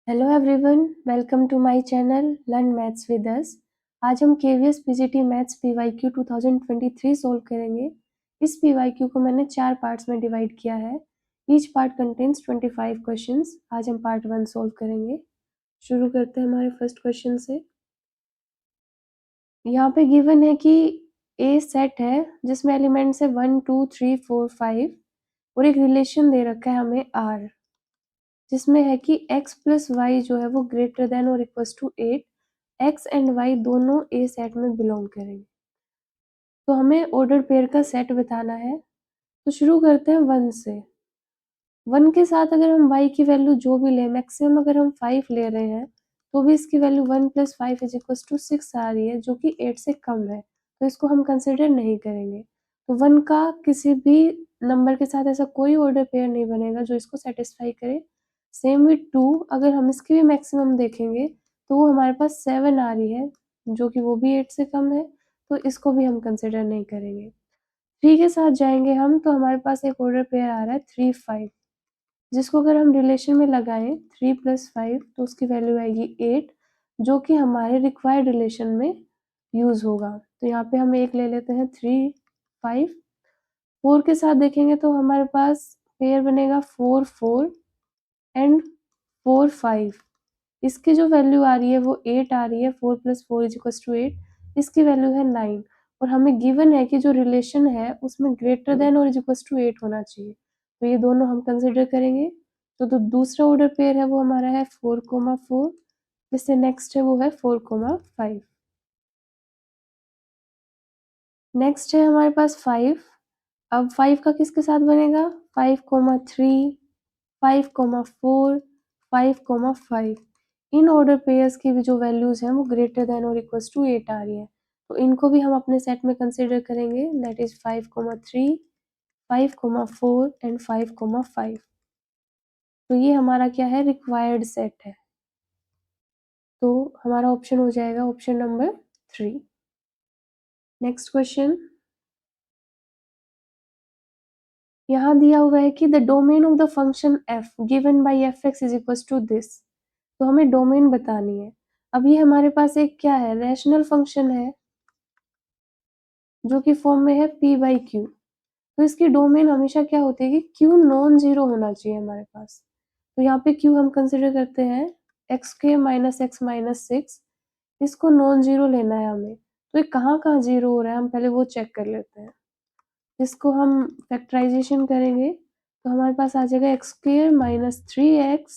Hello everyone, welcome to my channel learn maths with us. आज हम KVS PGT maths PYQ 2023 solve करेंगे। इस PYQ को मैंने 4 पार्ट्स में डिवाइड किया है। Each part contains 25 questions. आज हम पार्ट 1 सॉल्व करेंगे। शुरू करते हैं हमारे फर्स्ट क्वेश्चन से। यहाँ पे गिवन है कि ए सेट है जिसमें एलिमेंट्स है 1 2 3 4 5 और एक रिलेशन दे रखा है हमें आर, जिसमें है कि x प्लस वाई जो है वो ग्रेटर देन और equals to 8। x and y दोनों ए सेट में बिलोंग करेंगे। तो हमें ऑर्डर पेयर का सेट बताना है। तो शुरू करते हैं 1 से। 1 के साथ अगर हम y की वैल्यू जो भी लें, मैक्सिमम अगर हम 5 ले रहे हैं तो भी इसकी value 1 plus 5 is equals to 6 आ रही है, जो कि 8 से कम है, तो इसको हम कंसिडर नहीं करेंगे। तो 1 का किसी भी नंबर के साथ ऐसा कोई ऑर्डर पेयर नहीं बनेगा जो इसको सेटिस्फाई करे। सेम विथ 2, अगर हम इसकी भी मैक्सिमम देखेंगे तो वो हमारे पास 7 आ रही है, जो कि वो भी 8 से कम है, तो इसको भी हम कंसिडर नहीं करेंगे। 3 के साथ जाएंगे हम, तो हमारे पास एक ऑर्डर पेयर आ रहा है 3 5, जिसको अगर हम रिलेशन में लगाएं 3 प्लस 5 तो उसकी वैल्यू आएगी 8, जो कि हमारे रिक्वायर्ड रिलेशन में यूज होगा। तो यहाँ पे हम एक ले लेते हैं 3 5। 4 के साथ देखेंगे तो हमारे पास पेयर बनेगा 4 4 एंड 4 5। इसकी जो वैल्यू आ रही है वो 8 आ रही है। 4 प्लस 4 इज इक्वल टू 8, इसकी वैल्यू है 9। और हमें गिवन है कि जो रिलेशन है उसमें ग्रेटर देन और इज इक्वल टू 8 होना चाहिए, तो ये दोनों हम कंसिडर करेंगे। तो दूसरा ऑर्डर पेयर है वो हमारा है 4 4, जिससे नेक्स्ट है वो है 4 5। नेक्स्ट है हमारे पास 5। अब 5 का किसके साथ बनेगा? 5 3, 5 4, 5 5। इन ऑर्डर पेयर्स की भी जो वैल्यूज हैं वो ग्रेटर देन और इक्वल्स टू 8 आ रही है, तो इनको भी हम अपने सेट में कंसिडर करेंगे। That is 5 3, 5 4 and 5 5। तो ये हमारा क्या है? रिक्वायर्ड सेट है। तो हमारा ऑप्शन हो जाएगा ऑप्शन नंबर 3। Next question. यहाँ दिया हुआ है कि the domain of the function f given by fx is equal to this. तो हमें डोमेन बतानी है। अब ये हमारे पास एक क्या है? रैशनल फंक्शन है जो कि फॉर्म में है p बाई क्यू। तो इसकी डोमेन हमेशा क्या होती है कि q नॉन जीरो होना चाहिए हमारे पास। तो यहाँ पे q हम कंसिडर करते हैं x² माइनस x माइनस 6। इसको नॉन जीरो लेना है हमें। तो ये कहाँ कहाँ जीरो हो रहा है हम पहले वो चेक कर लेते हैं। इसको हम फैक्टराइजेशन करेंगे तो हमारे पास आ जाएगा x² minus 3x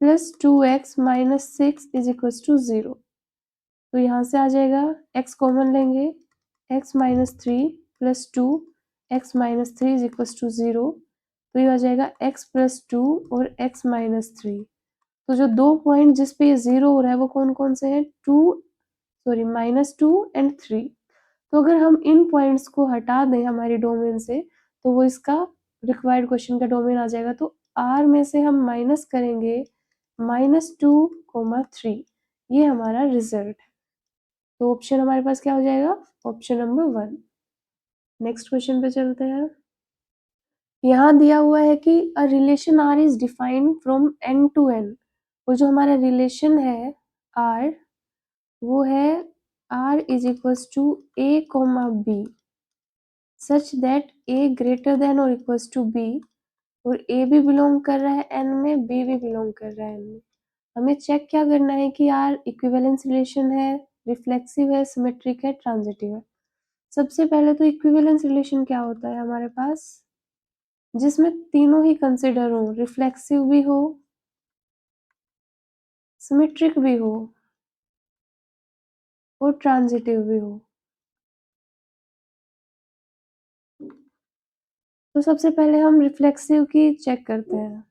plus 2x minus 6 is equal to 0। तो यहाँ से आ जाएगा x कॉमन लेंगे, x minus 3 plus 2 x minus 3 is equal to 0। तो ये आ जाएगा x प्लस 2 और x माइनस 3। तो जो दो पॉइंट जिस पे ये 0 हो रहा है वो कौन कौन से हैं? -2 एंड 3। तो अगर हम इन पॉइंट्स को हटा दें हमारी डोमेन से तो वो इसका रिक्वायर्ड क्वेश्चन का डोमेन आ जाएगा। तो R में से हम माइनस करेंगे -2, 3। ये हमारा रिजल्ट है। तो ऑप्शन हमारे पास क्या हो जाएगा? Option number 1। नेक्स्ट क्वेश्चन पे चलते हैं। यहाँ दिया हुआ है कि a relation R is defined from n to n। और जो हमारा रिलेशन है R वो है R is equals to a comma b such that a greater than और इक्वल्स टू b। और a भी बिलोंग कर रहा है n में, b भी बिलोंग कर रहा है n में। हमें चेक क्या करना है कि R इक्विवेलेंस रिलेशन है, रिफ्लेक्सिव है, सिमेट्रिक है, ट्रांजिटिव है। सबसे पहले तो इक्विवेलेंस रिलेशन क्या होता है हमारे पास? जिसमें तीनों ही कंसिडर हो, रिफ्लेक्सिव भी हो, सिमेट्रिक भी हो और ट्रांजिटिव भी हो। तो सबसे पहले हम रिफ्लेक्सिव की चेक करते हैं।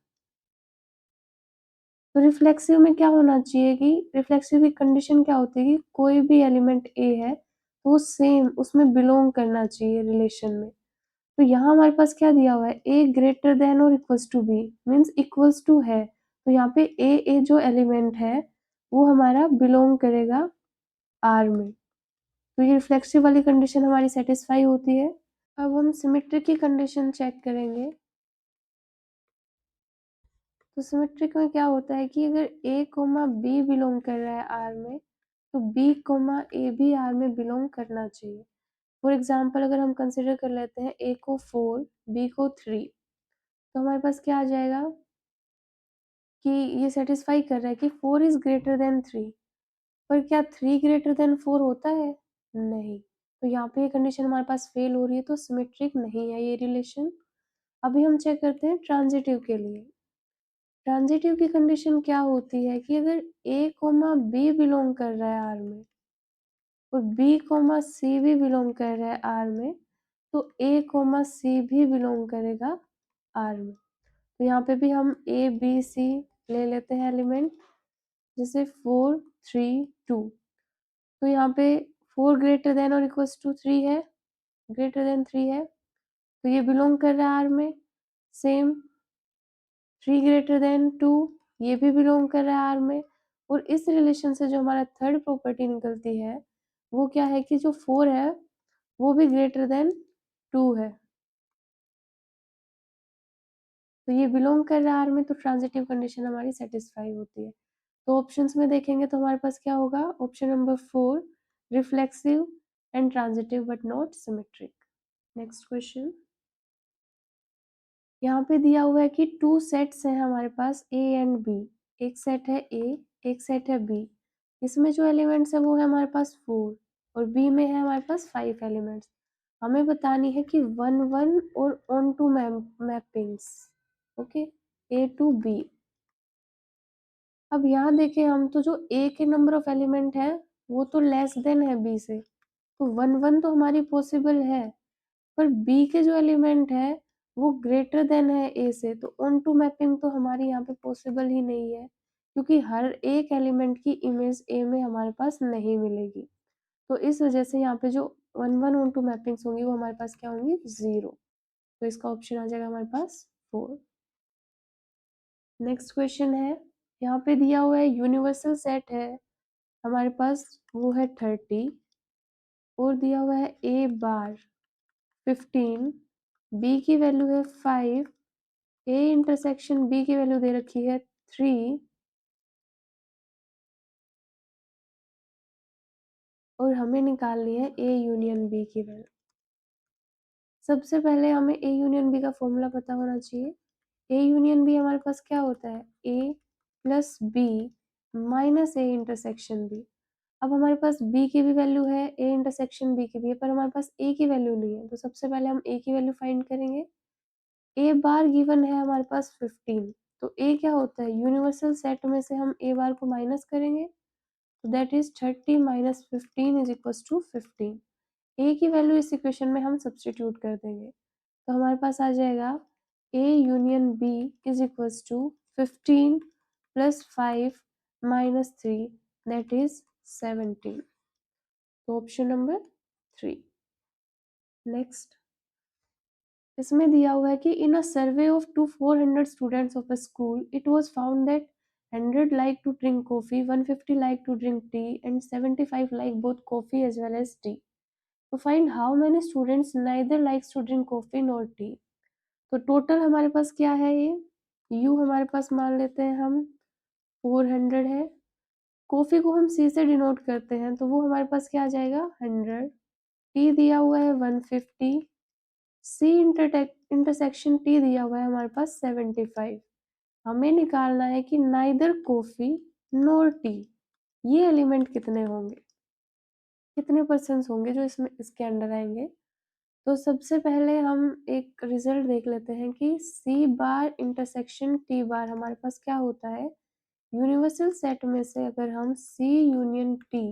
तो रिफ्लेक्सिव में क्या होना चाहिए कि रिफ्लेक्सिव की कंडीशन क्या होती है कि कोई भी एलिमेंट ए है तो वो सेम उसमें बिलोंग करना चाहिए रिलेशन में। तो यहाँ हमारे पास क्या दिया हुआ है? ए ग्रेटर देन और equals to b means equals to है। तो यहाँ पे ए जो एलिमेंट है वो हमारा बिलोंग करेगा आर में। तो ये रिफ्लेक्सिव वाली कंडीशन हमारी सेटिस्फाई होती है। अब हम सिमेट्री की कंडीशन चेक करेंगे। तो सिमेट्रिक में क्या होता है कि अगर a कोमा बी बिलोंग कर रहा है आर में, तो b कोमा ए भी आर में बिलोंग करना चाहिए। फॉर एग्जाम्पल अगर हम कंसिडर कर लेते हैं a को 4, b को 3, तो हमारे पास क्या आ जाएगा कि ये सेटिस्फाई कर रहा है कि 4 इज ग्रेटर देन 3, पर क्या 3 ग्रेटर देन 4 होता है? नहीं। तो यहाँ पे ये कंडीशन हमारे पास फेल हो रही है, तो सिमेट्रिक नहीं है ये रिलेशन। अभी हम चेक करते हैं ट्रांजिटिव के लिए। ट्रांजिटिव की कंडीशन क्या होती है कि अगर a कोमा बी बिलोंग कर रहा है आर में और b कोमा सी भी बिलोंग कर रहा है आर में, तो a कोमा सी भी बिलोंग करेगा आर में। तो यहाँ पे भी हम a b c ले लेते हैं एलिमेंट, जैसे 4 3 2। तो यहाँ पे 4 ग्रेटर देन और इक्वल्स टू 3 है, ग्रेटर देन 3 है, तो ये बिलोंग कर रहा है आर में। सेम 3 ग्रेटर देन 2, ये भी बिलोंग कर रहा है आर में। और इस रिलेशन से जो हमारा थर्ड प्रॉपर्टी निकलती है वो क्या है कि जो 4 है वो भी ग्रेटर देन 2 है, तो ये बिलोंग कर रहा है आर में, तो ट्रांजिटिव कंडीशन हमारी सेटिस्फाई होती है। तो ऑप्शंस में देखेंगे तो हमारे पास क्या होगा, option number 4 reflexive and transitive but not symmetric. Next question, यहाँ पे दिया हुआ है कि 2 सेट्स हैं हमारे पास A एंड B। एक सेट है A, एक सेट है B। इसमें जो एलिमेंट्स है वो है हमारे पास 4 और B में है हमारे पास 5 एलिमेंट्स। हमें बतानी है कि 1 1 और onto mappings, okay, A to B। अब यहाँ देखें हम, तो जो A के नंबर ऑफ एलिमेंट है वो तो लेस देन है B से, तो 1 1 तो हमारी पॉसिबल है, पर B के जो एलिमेंट है वो ग्रेटर देन है A से, तो ऑन टू मैपिंग तो हमारी यहाँ पे पॉसिबल ही नहीं है, क्योंकि हर एक एलिमेंट की इमेज A में हमारे पास नहीं मिलेगी। तो इस वजह से यहाँ पे जो 1 1 ऑन टू मैपिंग्स होंगी वो हमारे पास क्या होंगी, 0। तो इसका ऑप्शन आ जाएगा हमारे पास 4। नेक्स्ट क्वेश्चन है, यहाँ पे दिया हुआ है यूनिवर्सल सेट है हमारे पास, वो है 30 और दिया हुआ है A बार 15, B की वैल्यू है 5, A इंटरसेक्शन B की वैल्यू दे रखी है 3 और हमें निकालनी है A यूनियन B की वैल्यू। सबसे पहले हमें A यूनियन B का फॉर्मूला पता होना चाहिए। A यूनियन B हमारे पास क्या होता है, A plus B minus A intersection B। अब हमारे पास B की भी वैल्यू है, A इंटरसेक्शन B की भी है, पर हमारे पास A की वैल्यू नहीं है, तो सबसे पहले हम A की वैल्यू फाइंड करेंगे। A बार गिवन है हमारे पास 15, तो A क्या होता है, यूनिवर्सल सेट में से हम A बार को माइनस करेंगे, तो that is 30 minus 15 is equal to 15। A की वैल्यू इस इक्वेशन में हम सब्सटीट्यूट कर देंगे, तो हमारे पास आ जाएगा A union B is equal to 15 plus 5 minus 3 that is 17। तो ऑप्शन नंबर 3। नेक्स्ट, इसमें दिया हुआ है कि in a survey of 400 students of a school it was found that 100 like to drink coffee, 150 like to drink tea and 75 like both coffee as well as tea. To find how many students neither likes to drink coffee nor tea. तो total हमारे पास क्या है, ये U हमारे पास मान लेते हैं हम 400 है, कॉफी को हम C से डिनोट करते हैं तो वो हमारे पास क्या आ जाएगा 100, टी दिया हुआ है 150, सी इंटरसेक्शन टी दिया हुआ है हमारे पास 75। हमें निकालना है कि नाइदर कॉफी नोर टी, ये एलिमेंट कितने होंगे, कितने परसेंट होंगे जो इसमें इसके अंडर आएंगे। तो सबसे पहले हम एक रिजल्ट देख लेते हैं कि सी बार इंटरसेक्शन टी बार हमारे पास क्या होता है, यूनिवर्सल सेट में से अगर हम सी यूनियन टी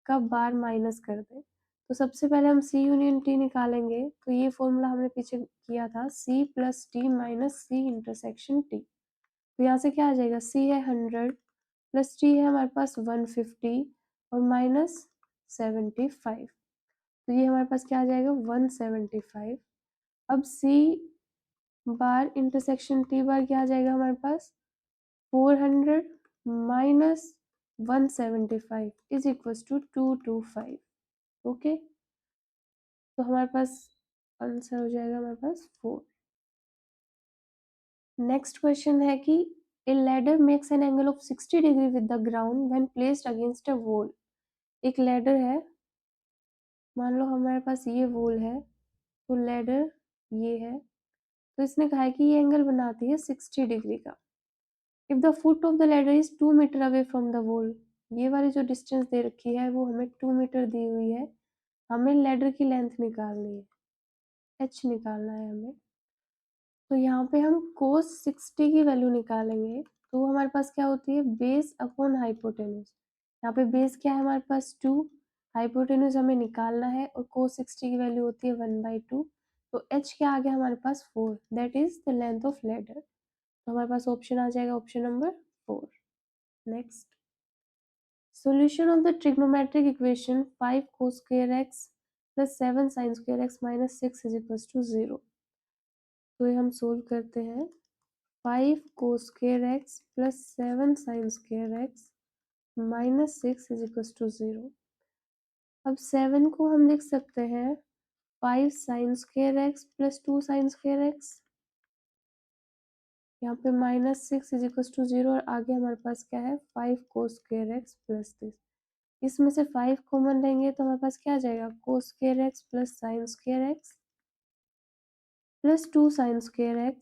का बार माइनस कर दें, तो सबसे पहले हम सी यूनियन टी निकालेंगे, तो ये फॉर्मूला हमने पीछे किया था, C plus T minus C intersection T. तो यहाँ से क्या आ जाएगा, सी है 100 प्लस टी है हमारे पास 150 और माइनस 75, तो ये हमारे पास क्या आ जाएगा 175। अब सी बार इंटरसेक्शन टी बार क्या आ जाएगा हमारे पास 400 minus 175 is equal to 225। Okay, तो हमारे पास आंसर हो जाएगा हमारे पास 4। नेक्स्ट क्वेश्चन है कि ए ladder makes an angle of 60 degree with the ground when placed against a wall. एक लैडर है, मान लो हमारे पास ये वॉल है, तो लैडर ये है, तो इसने कहा है कि ये एंगल बनाती है 60 डिग्री का। If the foot of the ladder is 2 metre away from the wall, ये वाली जो डिस्टेंस दे रखी है वो हमें 2 मीटर दी हुई है, हमें लैडर की लेंथ निकालनी है, एच निकालना है हमें। तो यहाँ पे हम कोस 60 की वैल्यू निकालेंगे, तो हमारे पास क्या होती है, बेस अपॉन हाइपोटेन्यूज। यहाँ पे बेस क्या है हमारे पास 2, हाइपोटेन्यूज हमें निकालना है और कोस 60 की वैल्यू होती है 1/2। तो एच क्या आ गया हमारे पास 4, that is the length of ladder. तो हमारे पास ऑप्शन आ जाएगा option number 4। Next, solution of the trigonometric equation 5 cos square x plus 7 sin square x minus 6 is equals to 0। तो ये हम सोल्व करते हैं। 5 cos square x plus 7 sin square x minus 6 is equals to 0। अब 7 को हम लिख सकते हैं 5 sin square x plus 2 sin square x, यहाँ पे माइनस 6 इज इक्वल टू 0 और आगे हमारे पास क्या है 5 cos square x plus this. इसमें से 5 कॉमन लेंगे तो हमारे पास क्या आ जाएगा cos square x plus sin square x प्लस 2 sin square x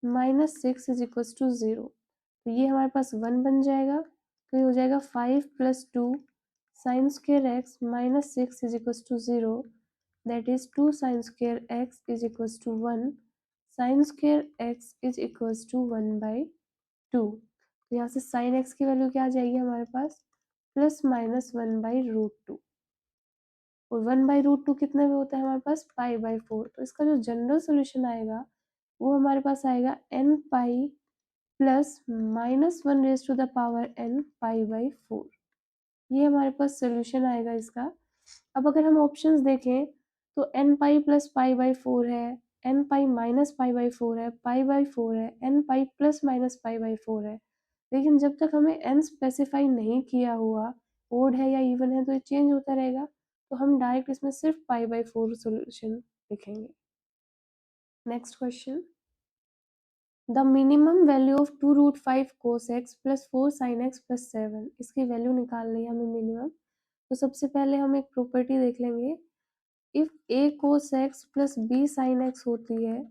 minus 6 is equal to 0। तो ये हमारे पास 1 बन जाएगा, तो ये हो जाएगा 5 plus 2 sin square x minus 6 is equal to 0, that is 2 sin square x is equal to 1, sin square x is equal to 1/2। तो यहाँ से sin x की वैल्यू क्या आ जाएगी हमारे पास प्लस माइनस 1/√2, और 1/√2 कितने में होता है हमारे पास π/4। तो इसका जो जनरल सोल्यूशन आएगा वो हमारे पास आएगा n pi plus minus 1 raise to the power n π/4। ये हमारे पास सोल्यूशन आएगा इसका। अब अगर हम ऑप्शंस देखें तो n पाई प्लस π/4 है, n पाई माइनस π/4 है, π/4 है, n पाई प्लस माइनस π/4 है, लेकिन जब तक हमें n स्पेसिफाई नहीं किया हुआ ओड है या इवन है तो ये चेंज होता रहेगा, तो हम डायरेक्ट इसमें सिर्फ π/4 सोल्यूशन लिखेंगे। Next question, the minimum value of 2√5 cos x plus 4 sin x plus 7, इसकी वैल्यू निकालनी है हमें मिनिमम। तो सबसे पहले हम एक प्रॉपर्टी देख लेंगे, if a cos x plus b sin x होती है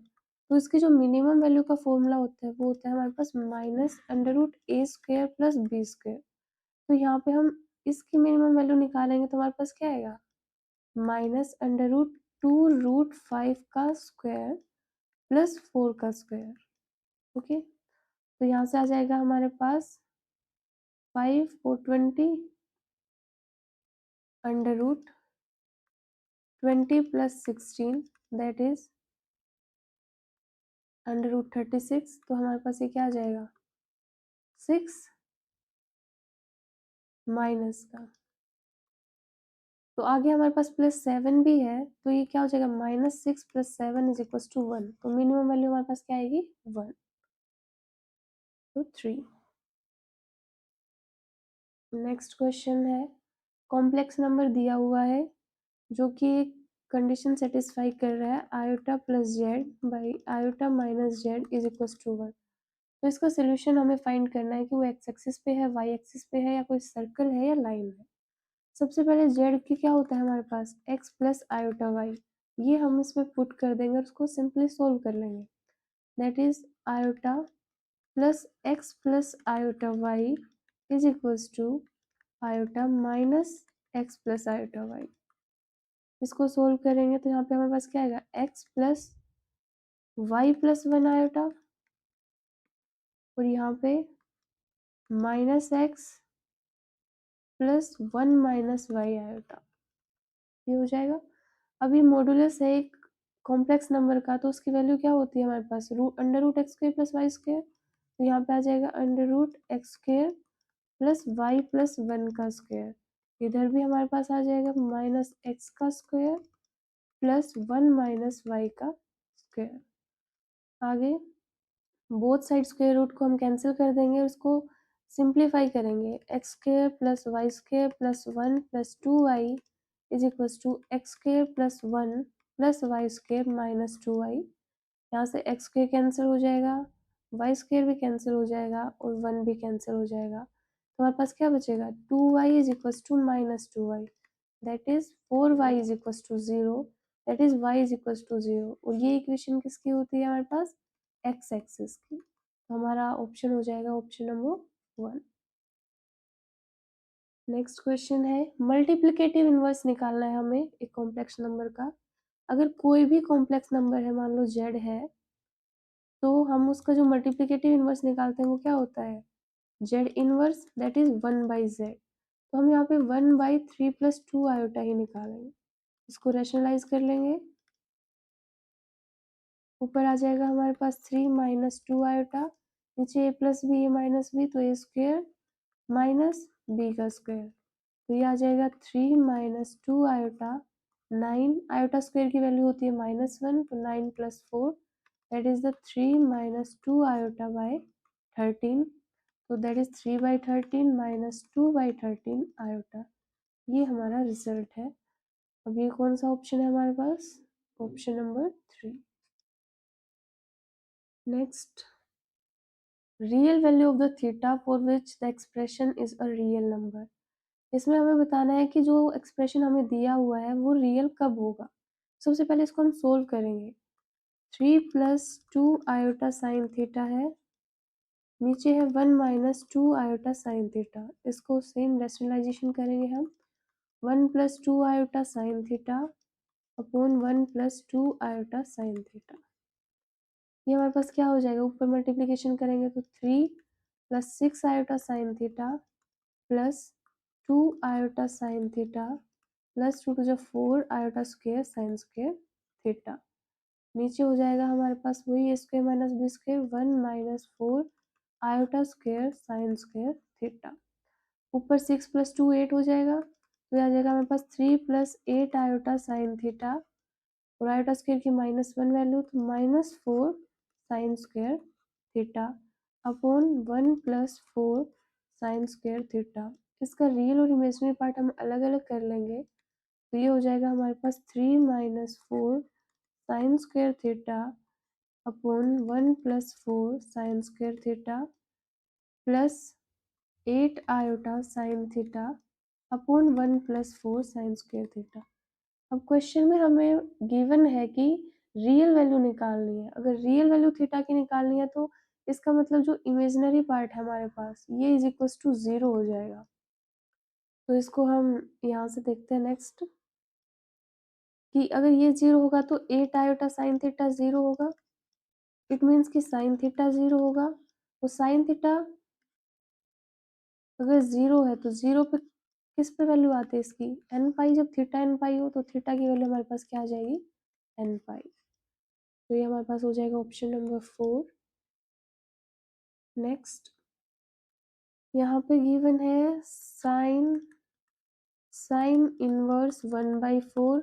तो इसकी जो मिनिमम वैल्यू का फॉर्मूला होता है वो होता है हमारे पास -√a² प्लस b²। तो यहाँ पे हम इसकी मिनिमम वैल्यू निकालेंगे तो हमारे पास क्या आएगा -√2√5 का स्क्वायर प्लस 4 का स्क्वायर। ओके, तो यहाँ से आ जाएगा हमारे पास 5 और 20 √20 प्लस 16 दैट इज √36। तो हमारे पास ये क्या आ जाएगा 6 माइनस का, तो आगे हमारे पास प्लस 7 भी है, तो ये क्या हो जाएगा -6 प्लस 7 इज इक्वल टू 1। तो मिनिमम वैल्यू हमारे पास क्या आएगी 1। तो 3। नेक्स्ट क्वेश्चन है, कॉम्प्लेक्स नंबर दिया हुआ है जो कि एक कंडीशन सेटिस्फाई कर रहा है iota plus z by iota minus z is equal to 1। तो इसका सोल्यूशन हमें फाइंड करना है कि वो एक्स एक्सिस पे है, वाई एक्सिस पे है, या कोई सर्कल है या लाइन है। सबसे पहले जेड की क्या होता है हमारे पास एक्स प्लस आयोटा वाई, ये हम इसमें पुट कर देंगे और उसको सिंपली सोल्व कर लेंगे, that is iota plus x plus iota y is equals to iota minus x plus iota y. इसको सोल्व करेंगे तो यहाँ पे हमारे पास क्या आएगा x plus y plus 1 iota, और यहाँ पे minus x plus 1 minus y iota, ये हो जाएगा। अब ये मॉडुलस है एक कॉम्प्लेक्स नंबर का, तो उसकी वैल्यू क्या होती है हमारे पास √x² प्लस y²। तो यहाँ पे आ जाएगा √x² प्लस y प्लस 1 का स्क्वायर, इधर भी हमारे पास आ जाएगा -x का स्क्वायर प्लस 1 माइनस वाई का स्क्वायर। आगे बोथ साइड स्क्वायर रूट को हम कैंसिल कर देंगे, उसको सिंप्लीफाई करेंगे, x² plus y² plus 1 plus 2y is equal to x² plus 1 plus y square minus 2y। यहाँ से एक्स स्क्वायर कैंसिल हो जाएगा, वाई स्क्वायर भी कैंसिल हो जाएगा और 1 भी कैंसिल हो जाएगा। तो हमारे पास क्या बचेगा, 2y is equal to minus 2y, that is 4y is equal to 0, that is y is equal to 0। और ये इक्वेशन किसकी होती है हमारे पास, एक्स एक्सिस की। तो हमारा ऑप्शन हो जाएगा ऑप्शन नंबर 1। नेक्स्ट क्वेश्चन है, मल्टीप्लिकेटिव इनवर्स निकालना है हमें एक कॉम्प्लेक्स नंबर का। अगर कोई भी कॉम्प्लेक्स नंबर है, मान लो z है, तो हम उसका जो मल्टीप्लिकेटिव इनवर्स निकालते हैं वो क्या होता है, z inverse, that is 1/z। तो हम यहाँ पे 1/3 + 2 आयोटा ही निकालेंगे। इसको रैशनलाइज कर लेंगे, ऊपर आ जाएगा हमारे पास 3 - 2 आयोटा, नीचे a + b a - b, तो a स्क्वायर माइनस b का स्क्वायर। तो ये आ जाएगा 3 - 2 आयोटा 9, आयोटा स्क्वायर की वैल्यू होती है -1, तो 9 + 4 that is the 3 - 2 iota by 13, तो दैट इज 3/13 - 2/13 आयोटा। ये हमारा रिजल्ट है। अब ये कौन सा ऑप्शन है हमारे पास, option number 3। Next, real value of the theta for which the expression is a real number. इसमें हमें बताना है कि जो एक्सप्रेशन हमें दिया हुआ है वो रियल कब होगा। सबसे पहले इसको हम सोल्व करेंगे। 3 + 2 आयोटा साइन थीटा है, नीचे है 1 - 2 आयोटा साइन थीटा। इसको सेम रैशनलाइजेशन करेंगे हम, 1 + 2 iota sine theta upon 1 + 2 iota sine theta. ये हमारे पास क्या हो जाएगा, ऊपर मल्टीप्लिकेशन करेंगे तो 3 + 6 iota sine theta plus 2 iota sine theta plus 2 to 4 iota square sine square theta. नीचे हो जाएगा हमारे पास वही a square minus b square 1 - 4 iota square sine square theta. ऊपर 6 + 2 8 हो जाएगा, तो आ जाएगा हमारे पास 3 + 8 आयोटा साइन थीटा और आयोटा स्क्वायर की -1 वैल्यू, तो -4 sine square theta upon 1 + 4 sine square theta. इसका रियल और इमेजिनरी पार्ट हम अलग अलग कर लेंगे, तो ये हो जाएगा हमारे पास 3 - 4 sine square theta upon 1 + 4 sine square theta plus 8 iota sine theta upon 1 + 4 sine square theta. अब क्वेश्चन में हमें गिवन है कि रियल वैल्यू निकालनी है। अगर रियल वैल्यू थीटा की निकालनी है तो इसका मतलब जो इमेजिनरी पार्ट है हमारे पास ये इज इक्वल टू 0 हो जाएगा। तो इसको हम यहाँ से देखते हैं नेक्स्ट, कि अगर ये 0 होगा तो 8 आयोटा साइन थीटा 0 होगा, इट मीन्स कि साइन थीटा 0 होगा। तो साइन थीटा अगर 0 है तो 0 पे किस पे वैल्यू आती है इसकी, एन पाई। जब थीटा एन पाई हो तो थीटा की वैल्यू हमारे पास क्या आ जाएगी, एन पाई। तो ये हमारे पास हो जाएगा ऑप्शन नंबर 4। नेक्स्ट, यहाँ पे गिवन है sine inverse 1/4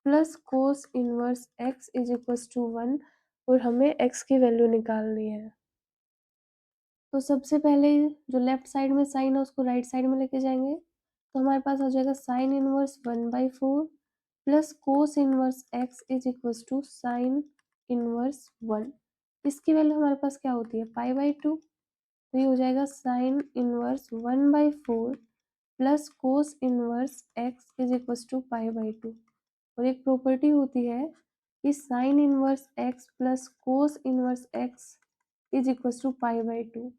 plus cos inverse x is equal to 1 और हमें x की वैल्यू निकालनी है। तो सबसे पहले जो लेफ्ट साइड में साइन है उसको राइट साइड में लेके जाएंगे, तो हमारे पास हो जाएगा sine inverse 1/4 plus cos inverse x is equal to sine inverse 1। इसकी वैल्यू हमारे पास क्या होती है, π/2। तो ये हो जाएगा sine inverse 1/4 plus cos inverse x is equal to π/2। और एक प्रॉपर्टी होती है कि sine inverse x plus cos inverse x is equal to π/2।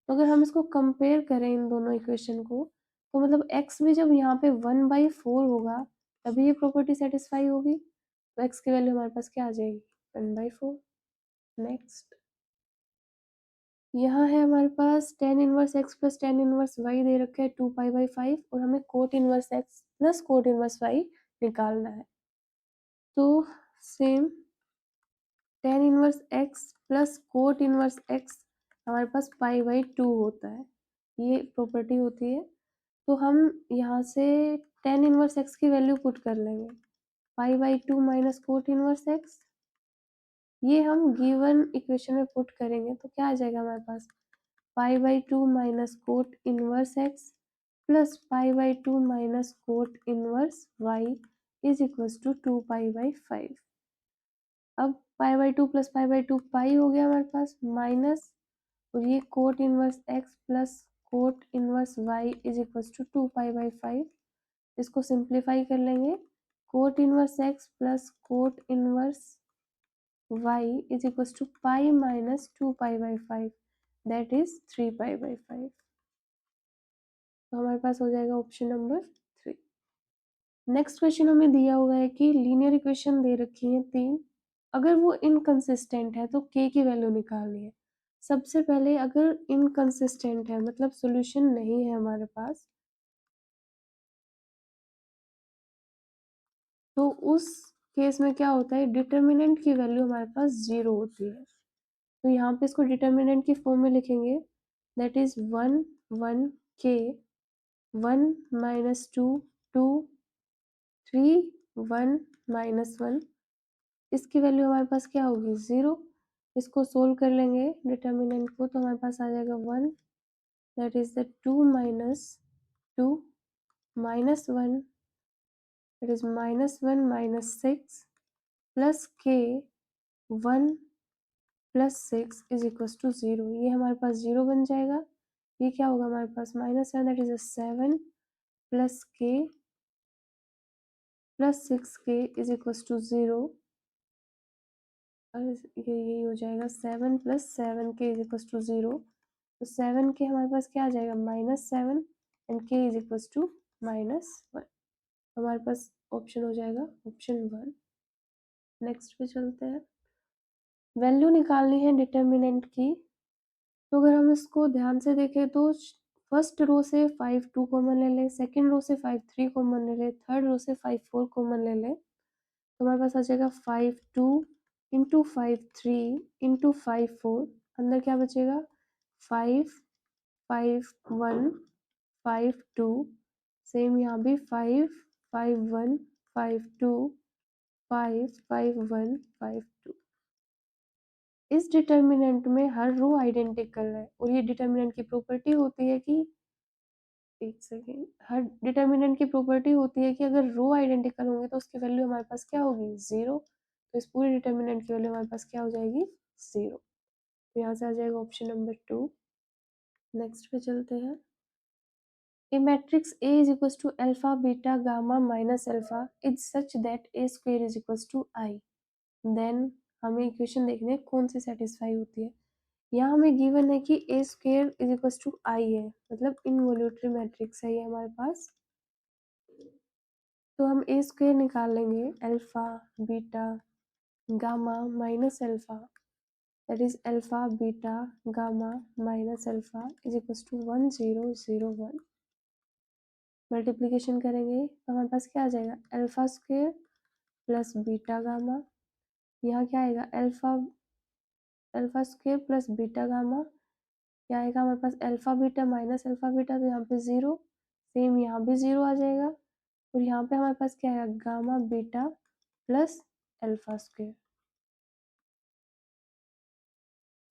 तो अगर हम इसको कंपेयर करें इन दोनों इक्वेशन को, तो मतलब x भी जब यहाँ पे 1/4 होगा तभी ये प्रॉपर्टी सेटिस्फाई होगी। तो x की वैल्यू हमारे पास क्या आ जाएगी, 1/4। नेक्स्ट, यहाँ है हमारे पास tan inverse x plus tan inverse y दे रखा है 2π/5 और हमें coat inverse x plus cot inverse y निकालना है। तो same tan inverse x plus cot inverse x हमारे पास π/2 होता है, ये प्रॉपर्टी होती है। तो हम यहाँ से tan इनवर्स x की वैल्यू पुट कर लेंगे, π/2 माइनस कोट इनवर्स x। ये हम गिवन इक्वेशन में पुट करेंगे तो क्या आ जाएगा हमारे पास, π/2 minus cot inverse x plus π/2 minus cot inverse y is equals to 2π/5। अब π/2 प्लस π/2 पाई हो गया हमारे पास माइनस, और ये cot inverse x plus cot inverse y is equals to 2π/5। इसको सिंप्लीफाई कर लेंगे, cot inverse x plus cot inverse y is equals to pi minus 2π/5, that is 3π/5। तो हमारे पास हो जाएगा ऑप्शन नंबर 3। नेक्स्ट क्वेश्चन हमें दिया हुआ है कि लीनियर इक्वेशन दे रखी है 3, अगर वो इनकंसिस्टेंट है तो k की वैल्यू निकालनी है। सबसे पहले अगर इनकंसिस्टेंट है मतलब सॉल्यूशन नहीं है हमारे पास, तो उस केस में क्या होता है, डिटर्मिनेंट की वैल्यू हमारे पास 0 होती है। तो यहाँ पे इसको डिटर्मिनेंट की फॉर्म में लिखेंगे, that is 1 1 k 1 minus 2 2 3 1 minus 1। इसकी वैल्यू हमारे पास क्या होगी 0। इसको सोल्व कर लेंगे डिटर्मिनेंट को, तो हमारे पास आ जाएगा 1, that is the 2 minus 2 minus 1, that is minus 1 minus 6 plus k 1 plus 6 is equal to 0। ये हमारे पास 0 बन जाएगा। ये क्या होगा हमारे पास minus 7, that is 7 plus k plus 6k is equal to 0। और ये यही हो जाएगा 7 plus 7k is equal to 0। तो 7k हमारे पास क्या आ जाएगा -7 and k is equal to -1। हमारे पास ऑप्शन हो जाएगा ऑप्शन 1। नेक्स्ट पे चलते हैं, वैल्यू निकालनी है डिटर्मिनेंट की। तो अगर हम इसको ध्यान से देखें तो फर्स्ट रो से 5 2 कॉमन ले लें, सेकेंड रो से 5 3 कॉमन ले लें, थर्ड रो से 5 4 कॉमन ले लें, तो हमारे पास आ जाएगा 5 2 इंटू 5 3 इंटू 5 4। अंदर क्या बचेगा 5 5 1 5 2। सेम यहाँ भी 5 5 1 5 2 5 5 1 5 2। इस डिटर्मिनेंट में हर रो आइडेंटिकल है, और ये डिटर्मिनेंट की प्रॉपर्टी होती है कि, एक सेकेंड, हर डिटर्मिनेंट की प्रॉपर्टी होती है कि अगर रो आइडेंटिकल होंगे तो उसकी वैल्यू हमारे पास क्या होगी 0। तो इस पूरे डिटर्मिनेंट की वैल्यू हमारे पास क्या हो जाएगी 0। तो यहाँ से आ जाएगा ऑप्शन नंबर 2। नेक्स्ट पे चलते हैं, A matrix A is equals to alpha, beta, gamma minus alpha is such that A square is equals to I. Then हमें इक्वेशन देखने हैं कौन सी सेटिस्फाई होती है। यहाँ हमें गिवन है कि A square is equals to I है, मतलब इनवॉल्यूटरी मैट्रिक्स है ये हमारे पास। तो हम A स्क्वेयर निकाल लेंगे, alpha beta gamma minus alpha, that is alpha beta gamma minus alpha is equals to 1 0 0 1। Multiplication करेंगे तो हमारे पास क्या आ जाएगा alpha square plus beta gamma. यहाँ क्या आएगा alpha square plus beta gamma, क्या आएगा हमारे पास alpha beta minus alpha beta, तो यहाँ पे 0। सेम यहाँ भी 0 आ जाएगा, और यहाँ पे हमारे पास क्या आएगा gamma beta plus alpha square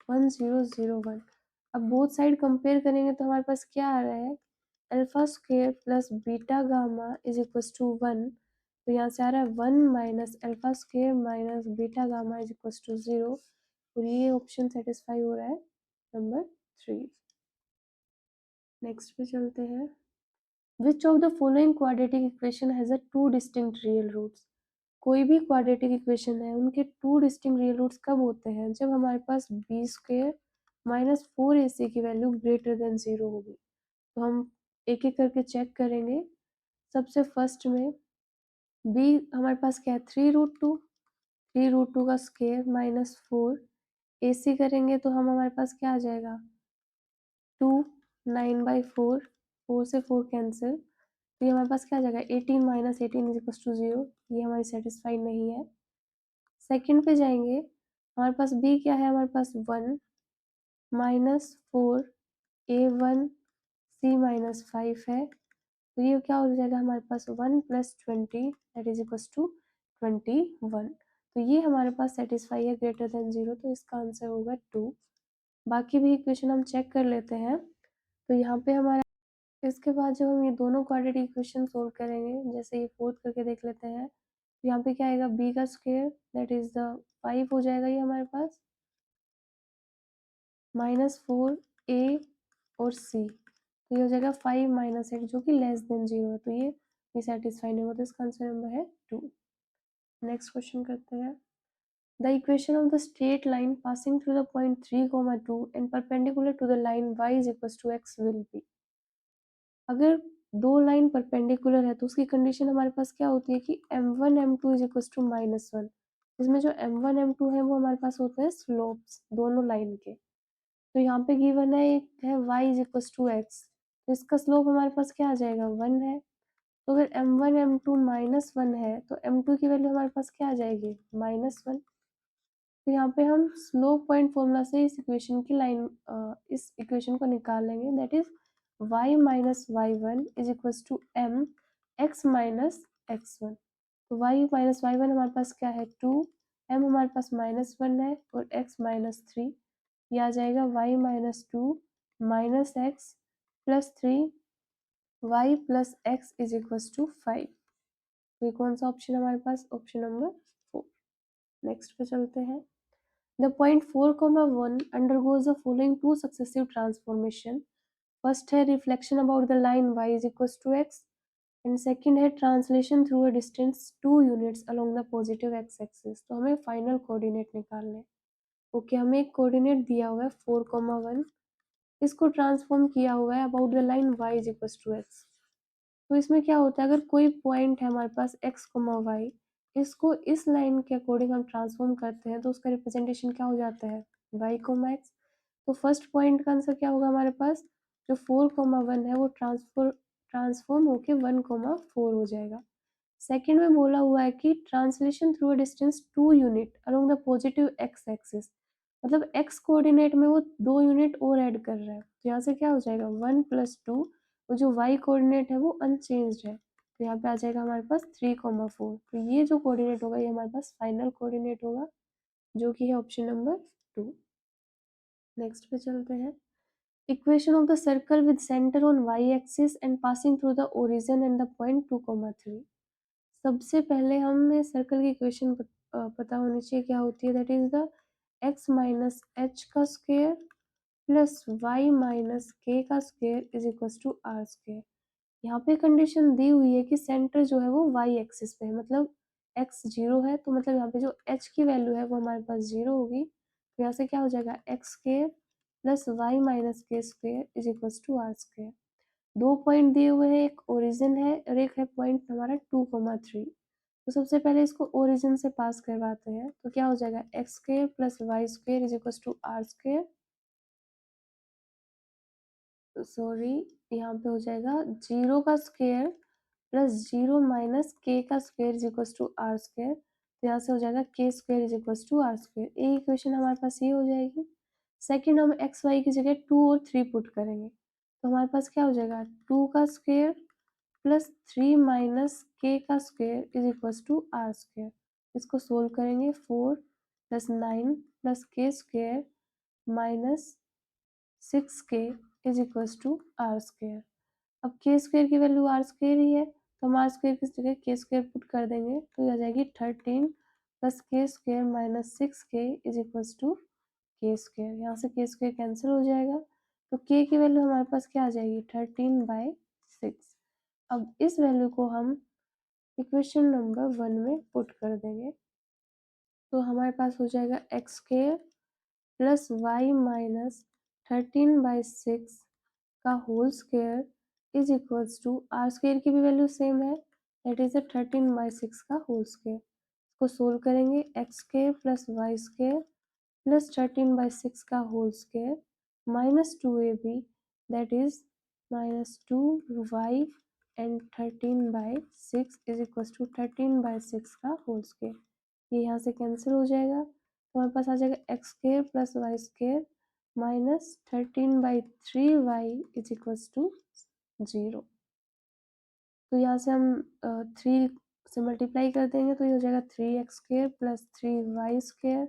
1 0 0 1। अब बोथ साइड कंपेयर करेंगे तो हमारे पास क्या आ रहा है alpha square plus beta gamma is equals to 1। तो यहाँ से आ रहा है 1 minus alpha square minus beta gamma is equals to 0, और ये ऑप्शन सेटिस्फाई हो रहा है नंबर 3। नेक्स्ट पे चलते हैं, which of the following quadratic equation has a two distinct real roots. कोई भी क्वाड्रेटिक इक्वेशन है उनके टू डिस्टिंक्ट रियल रूट्स कब होते हैं, जब हमारे पास बी स्क्वेयर माइनस 4ac की वैल्यू ग्रेटर देन 0 होगी। तो हम एक एक करके चेक करेंगे। सबसे फर्स्ट में b हमारे पास क्या है 3√2, 3√2 का स्क्वायर माइनस 4 ac करेंगे तो हम हमारे पास क्या आ जाएगा 2 9/4, 4 से 4 कैंसिल, तो ये हमारे पास क्या आ जाएगा 18 माइनस 18 इज इक्वल टू 0। ये हमारी सेटिस्फाई नहीं है। सेकंड पे जाएंगे, हमारे पास b क्या है हमारे पास 1 माइनस 4 a1 c माइनस 5 है, तो ये क्या हो जाएगा हमारे पास 1 plus 20 that is equal to 21। तो ये हमारे पास सेटिस्फाई है ग्रेटर देन 0, तो इसका आंसर होगा 2। बाकी भी इक्वेशन हम चेक कर लेते हैं। तो यहाँ पे हमारा इसके बाद जब हम ये दोनों क्वाड्रेटिक इक्वेशन सोल्व करेंगे, जैसे ये फोर्थ करके देख लेते हैं, यहाँ पे क्या आएगा b का स्क्वायर दैट इज द 5 हो जाएगा ये हमारे पास, -4a और c, तो ये हो जाएगा 5 - 8 जो कि लेस देन 0 है, तो ये भी सेटिस्फाई नहीं होगा, तो इसका आंसर नंबर है 2। नेक्स्ट क्वेश्चन करते हैं। The equation of the straight line passing through the point 3, 2 and perpendicular to the line y is equal to x will be. अगर दो लाइन परपेंडिकुलर है तो उसकी कंडीशन हमारे पास क्या होती है कि m1 m2 is equal to -1, इसमें जो m1 m2 है वो हमारे पास होते हैं स्लोप्स दोनों लाइन के। तो यहाँ पे गिवन है एक है y is equal to x, तो इसका स्लोप हमारे पास क्या आ जाएगा 1 है। तो अगर m1 m2 -1 है तो m2 की वैल्यू हमारे पास क्या आ जाएगी -1। तो यहाँ पे हम स्लोप पॉइंट फॉर्मूला से इस इक्वेशन की लाइन इस इक्वेशन को निकाल लेंगे, that is y minus y1 is equal to m x minus x1। तो y माइनस y1 हमारे पास क्या है 2, m हमारे पास -1 है और x -3, ये आ जाएगा y minus 2 minus x plus 3 y plus x is equal to 5। तो ये कौन सा ऑप्शन हमारे पास, ऑप्शन नंबर 4। नेक्स्ट पे चलते हैं। The point 4, 1 undergoes the following two successive transformation. First है reflection about the line y is equals to x and second है translation through a distance 2 units along the positive x axis। तो हमें final coordinate निकालने हैं। Okay हमें एक coordinate दिया हुआ है 4, 1, इसको ट्रांसफॉर्म किया हुआ है about the line y is equal to x। तो इसमें क्या होता है अगर कोई पॉइंट है हमारे पास x, y, इसको इस लाइन के अकॉर्डिंग हम ट्रांसफॉर्म करते हैं तो उसका रिप्रेजेंटेशन क्या हो जाता है y, x। तो फर्स्ट पॉइंट का आंसर क्या होगा हमारे पास, जो 4, 1 है वो ट्रांसफॉर्म होके 1, 4 हो जाएगा। सेकंड में बोला हुआ है कि translation through a distance 2 unit along the positive x axis, मतलब x कोऑर्डिनेट में वो 2 यूनिट और ऐड कर रहा है, तो यहाँ से क्या हो जाएगा 1 + 2, और जो y कोऑर्डिनेट है वो अनचेंज्ड है, तो यहाँ पे आ जाएगा हमारे पास 3, 4। तो ये जो कोऑर्डिनेट होगा ये हमारे पास फाइनल कोऑर्डिनेट होगा, जो कि है ऑप्शन नंबर 2। नेक्स्ट पे चलते हैं। Equation of the circle with centre on y axis and passing through the origin and the point 2, 3। सबसे पहले हमें सर्कल की इक्वेशन पता होनी चाहिए क्या होती है, that is the x minus h का square plus y minus k का square is equal to r square. यहाँ पे कंडीशन दी हुई है कि सेंटर जो है वो y एक्सिस पे है, मतलब x 0 है, तो मतलब यहाँ पे जो h की वैल्यू है वो हमारे पास 0 होगी, तो यहाँ से क्या हो जाएगा x square plus y minus k square is equal to r square. दो पॉइंट दिए हुए हैं, एक ओरिजिन है और एक है पॉइंट हमारा 2, 3। तो सबसे पहले इसको ओरिजिन से पास करवाते हैं, तो क्या हो जाएगा x square plus y square is equal to r square, sorry यहाँ पे हो जाएगा 0 का स्क्वायर प्लस 0 माइनस के का square is equal to r square, तो यहाँ से हो जाएगा k square is equal to r square. एक इक्वेशन हमारे पास ये हो जाएगी। सेकंड हम एक्स वाई की जगह 2 और 3 पुट करेंगे, तो हमारे पास क्या हो जाएगा 2 का स्क्वायर प्लस 3 माइनस के का square is equal to r square. इसको सोल्व करेंगे 4 + 9 + k square minus 6k is equal to r square. अब के स्क्वायर की वैल्यू आर स्क्वायर ही है, तो हम आर स्क्वायर की जगह के स्क्वायर पुट कर देंगे, तो ये आ जाएगी 13 + k square minus 6k is equal to k square. यहाँ से के स्क्वायर कैंसिल हो जाएगा, तो के की वैल्यू हमारे पास क्या आ जाएगी 13/6। अब इस वैल्यू को हम इक्वेशन नंबर 1 में पुट कर देंगे, तो हमारे पास हो जाएगा x square plus y minus 13/6 का whole square is equals to r square की भी वैल्यू सेम है, दैट इज 13/6 का होल स्क्वायर। इसको सोल्व करेंगे x square plus y square plus 13/6 का whole square minus 2ab that is -2y and 13/6 is equal to 13/6 का whole square. ये यहाँ से कैंसिल हो जाएगा, तो हमारे पास आ जाएगा x square plus y square minus 13/3y is equals to 0। तो यहाँ से हम 3 से मल्टीप्लाई कर देंगे, तो ये हो जाएगा 3x square plus 3y square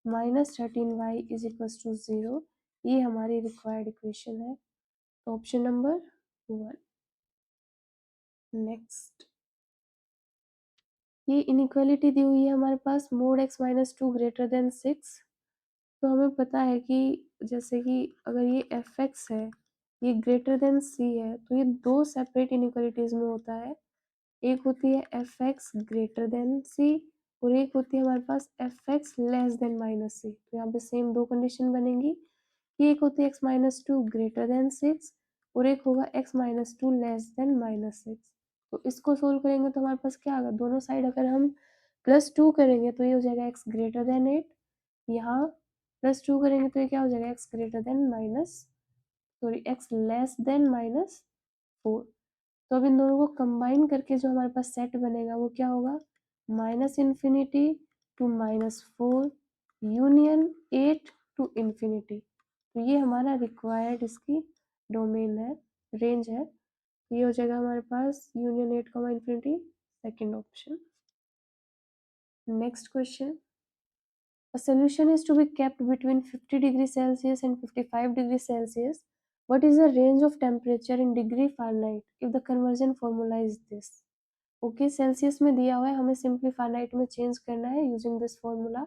minus 13y is equals to 0। ये हमारी रिक्वायर्ड इक्वेशन है, तो ऑप्शन नंबर 1। नेक्स्ट, ये इनइक्वालिटी दी हुई है हमारे पास mod x minus 2 greater than 6। तो हमें पता है कि जैसे कि अगर ये एफ एक्स है, ये ग्रेटर देन सी है, तो ये दो सेपरेट इनइक्वालिटीज में होता है। एक होती है f x greater than c और एक होती है हमारे पास f x less than minus c. तो यहाँ पे सेम दो कंडीशन बनेंगी कि एक होती है x minus two greater than 6 और एक होगा x minus two less than minus 6। तो इसको सोल्व करेंगे तो हमारे पास क्या आएगा, दोनों साइड अगर हम +2 करेंगे तो ये हो जाएगा एक्स ग्रेटर देन 8, यहाँ +2 करेंगे तो ये क्या हो जाएगा x greater then minus sorry x less then -4। तो अब इन दोनों को कंबाइन करके जो हमारे पास सेट बनेगा वो क्या होगा, -∞ टू -4 यूनियन 8 टू इन्फिनिटी। तो ये हमारा रिक्वायर्ड इसकी डोमेन है, रेंज है। तो ये हो जाएगा हमारे पास union 8 infinity, second option. Next question, a solution is to be kept between 50 degree Celsius and 55 degree Celsius. What is the range of temperature in degree Fahrenheit if the conversion formula is this? Okay, Celsius में दिया हुआ है, हमें simply Fahrenheit में change करना है using this formula.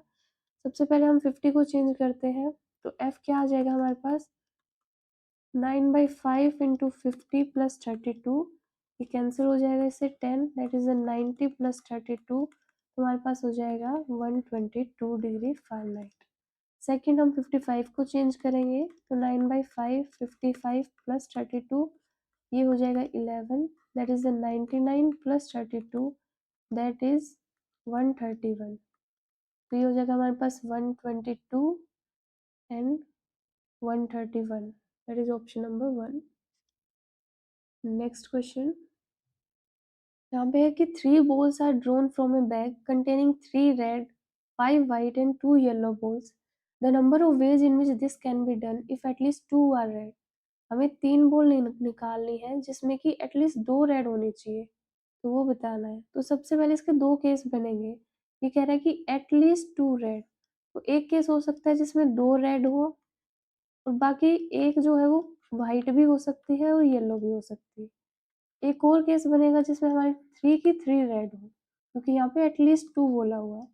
सबसे पहले हम 50 को चेंज करते हैं तो एफ क्या आ जाएगा हमारे पास, 9/5 इंटू 50 प्लस 32, ये कैंसिल हो जाएगा इससे 10, दैट इज 90 प्लस 32, हमारे पास हो जाएगा 122 डिग्री फ़ारेनहाइट। सेकेंड हम 55 को चेंज करेंगे तो 9/5 55 प्लस 32, ये हो जाएगा 11, that is 99 plus 32, that is 131। तो ये हो जाएगा हमारे पास 122 and 131, that is option number 1। Next question, यहाँ पे है कि 3 balls are drawn from a bag containing 3 red 5 white and 2 yellow balls। The number of ways in which this can be done if at least 2 are red. हमें 3 ball निकालनी है जिसमें कि at least 2 red होनी चाहिए, तो वो बताना है। तो सबसे पहले इसके दो केस बनेंगे, ये कह रहा है कि एटलीस्ट 2 रेड, तो एक केस हो सकता है जिसमें 2 रेड हो और बाकी एक जो है वो वाइट भी हो सकती है और येलो भी हो सकती है। एक और केस बनेगा जिसमें हमारे 3 की 3 रेड हो, क्योंकि यहाँ पे एटलीस्ट 2 बोला हुआ है।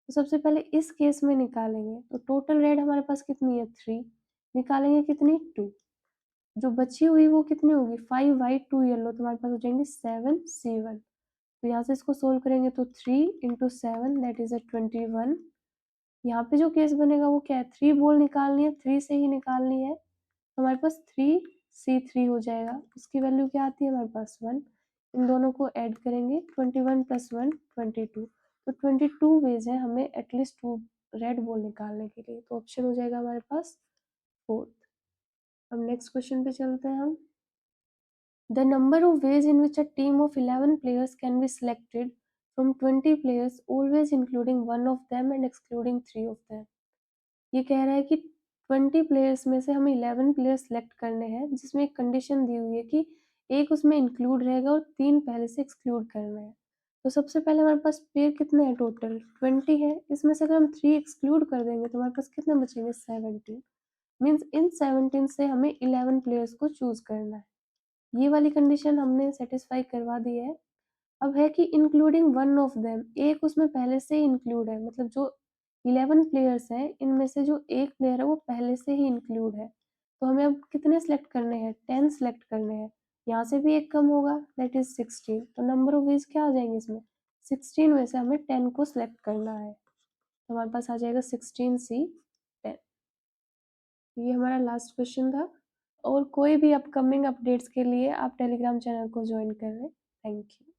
तो सबसे पहले इस केस में निकालेंगे, तो टोटल रेड हमारे पास कितनी है 3, निकालेंगे कितनी 2, जो बची हुई वो कितनी होगी 5 वाइट 2 येलो, तो हमारे पास हो जाएंगे 7 C1। तो यहाँ से इसको सोल्व करेंगे तो 3 इंटू 7 दैट इज 21। यहाँ पे जो केस बनेगा वो क्या है, 3 बॉल निकालनी है, 3 से ही निकालनी है, तो हमारे पास 3C3 हो जाएगा। इसकी वैल्यू क्या आती है हमारे पास 1। इन दोनों को ऐड करेंगे 21 + 1 22, तो 22 वेज है हमें एटलीस्ट 2 रेड बॉल निकालने के लिए, तो ऑप्शन हो जाएगा हमारे पास 4th। अब नेक्स्ट क्वेश्चन पे चलते हैं हम। The number of ways in which a team of 11 players can be selected from 20 players, always including one of them and excluding 3 of them। ये कह रहा है कि 20 प्लेयर्स में से हमें 11 प्लेयर सेलेक्ट करने हैं, जिसमें एक कंडीशन दी हुई है कि एक उसमें इंक्लूड रहेगा और 3 पहले से एक्सक्लूड करना है। तो सबसे पहले हमारे पास प्लेयर कितने हैं, टोटल 20 है, इसमें से अगर हम 3 एक्सक्लूड कर देंगे तो हमारे पास कितने बचेंगे 17। मीन्स इन 17 से हमें 11 प्लेयर्स को चूज करना है। ये वाली कंडीशन हमने सेटिस्फाई करवा दी है। अब है कि इंक्लूडिंग वन ऑफ देम, एक उसमें पहले से ही इंक्लूड है, मतलब जो 11 प्लेयर्स हैं इनमें से जो एक प्लेयर है वो पहले से ही इंक्लूड है। तो हमें अब कितने सेलेक्ट करने हैं, 10 सेलेक्ट करने हैं। यहाँ से भी एक कम होगा, दैट इज 16। तो नंबर ऑफ वेज क्या आ जाएंगे इसमें, 16 में से हमें 10 को सिलेक्ट करना है, तो हमारे पास आ जाएगा 16C10। ये हमारा लास्ट क्वेश्चन था। और कोई भी अपकमिंग अपडेट्स के लिए आप टेलीग्राम चैनल को ज्वाइन कर लें। Thank you.